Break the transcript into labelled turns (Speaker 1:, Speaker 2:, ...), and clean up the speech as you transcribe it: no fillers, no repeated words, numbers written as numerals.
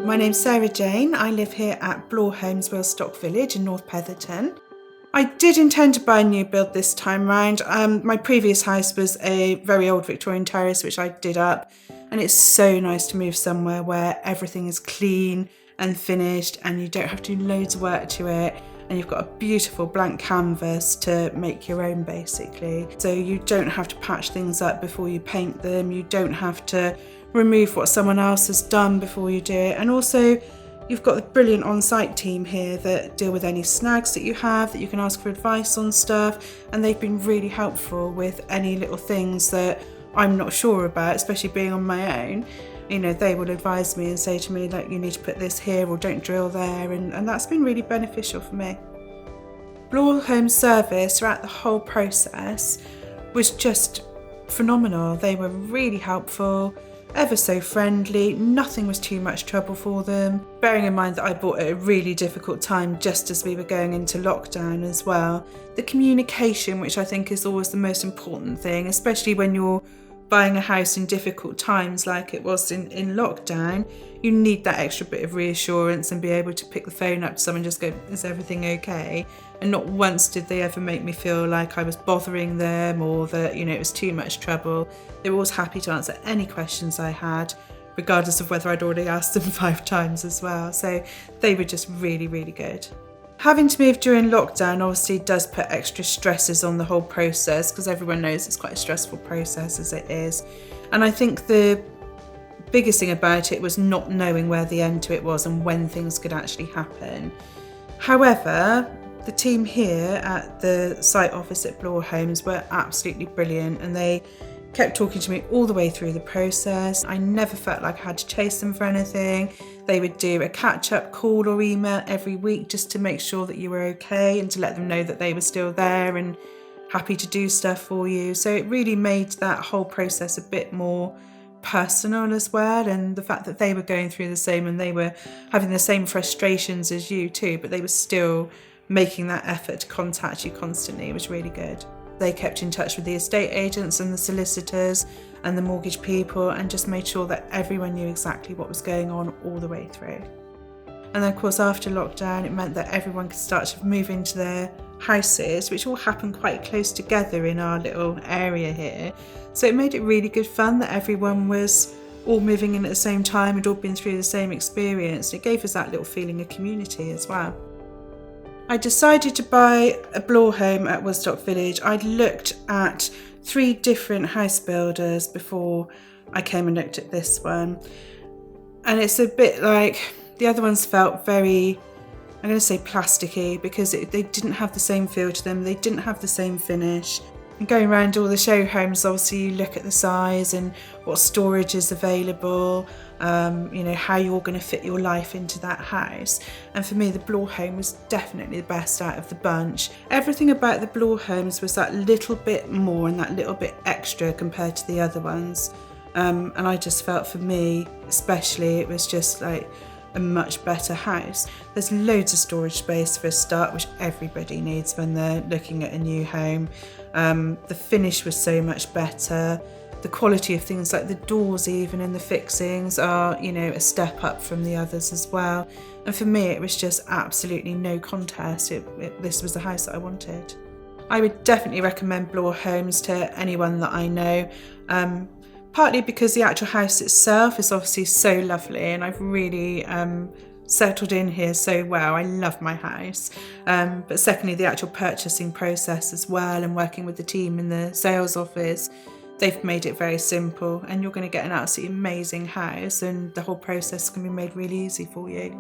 Speaker 1: My name's Sarah Jane. I live here at Bloor Homes, Wilstock Village in North Petherton. I did intend to buy a new build this time round. My previous house was a very old Victorian terrace which I did up, and it's so nice to move somewhere where everything is clean and finished and you don't have to do loads of work to it, and you've got a beautiful blank canvas to make your own basically. So you don't have to patch things up before you paint them, you don't have to remove what someone else has done before you do it, and also you've got a brilliant on-site team here that deal with any snags that you have, that you can ask for advice on stuff, and they've been really helpful with any little things that I'm not sure about, especially being on my own. You know, they will advise me and say to me, like, you need to put this here or don't drill there, and that's been really beneficial for me. Bloor Homes service throughout the whole process was just phenomenal. They were really helpful, ever so friendly, nothing was too much trouble for them. Bearing in mind that I bought at a really difficult time just as we were going into lockdown as well. The communication, which I think is always the most important thing, especially when you're buying a house in difficult times like it was in lockdown, you need that extra bit of reassurance and be able to pick the phone up to someone and just go, is everything okay? And not once did they ever make me feel like I was bothering them or that, you know, it was too much trouble. They were always happy to answer any questions I had, regardless of whether I'd already asked them 5 times as well. So they were just really, really good. Having to move during lockdown obviously does put extra stresses on the whole process, because everyone knows it's quite a stressful process as it is. And I think the biggest thing about it was not knowing where the end to it was and when things could actually happen. However, the team here at the site office at Bloor Homes were absolutely brilliant, and they kept talking to me all the way through the process. I never felt like I had to chase them for anything. They would do a catch-up call or email every week just to make sure that you were okay and to let them know that they were still there and happy to do stuff for you. So it really made that whole process a bit more personal as well, and the fact that they were going through the same and they were having the same frustrations as you too, but they were still making that effort to contact you constantly was really good. They kept in touch with the estate agents and the solicitors and the mortgage people and just made sure that everyone knew exactly what was going on all the way through. And then of course after lockdown it meant that everyone could start to move into their houses, which all happened quite close together in our little area here. So it made it really good fun that everyone was all moving in at the same time and all been through the same experience. It gave us that little feeling of community as well. I decided to buy a Bloor home at Wilstock Village. I'd looked at 3 different house builders before I came and looked at this one. And it's a bit like, the other ones felt very, I'm going to say plasticky, because they didn't have the same feel to them, they didn't have the same finish. And going around all the show homes, obviously you look at the size and what storage is available, you know, how you're going to fit your life into that house. And for me, the Bloor home was definitely the best out of the bunch. Everything about the Bloor homes was that little bit more and that little bit extra compared to the other ones. And I just felt, for me especially, it was just like a much better house. There's loads of storage space for a start, which everybody needs when they're looking at a new home. The finish was so much better. The quality of things like the doors even and the fixings are, you know, a step up from the others as well. And for me, it was just absolutely no contest. This was the house that I wanted. I would definitely recommend Bloor Homes to anyone that I know. Partly because the actual house itself is obviously so lovely, and I've really settled in here so well. I love my house. But secondly, the actual purchasing process as well, and working with the team in the sales office, they've made it very simple, and you're going to get an absolutely amazing house, and the whole process can be made really easy for you.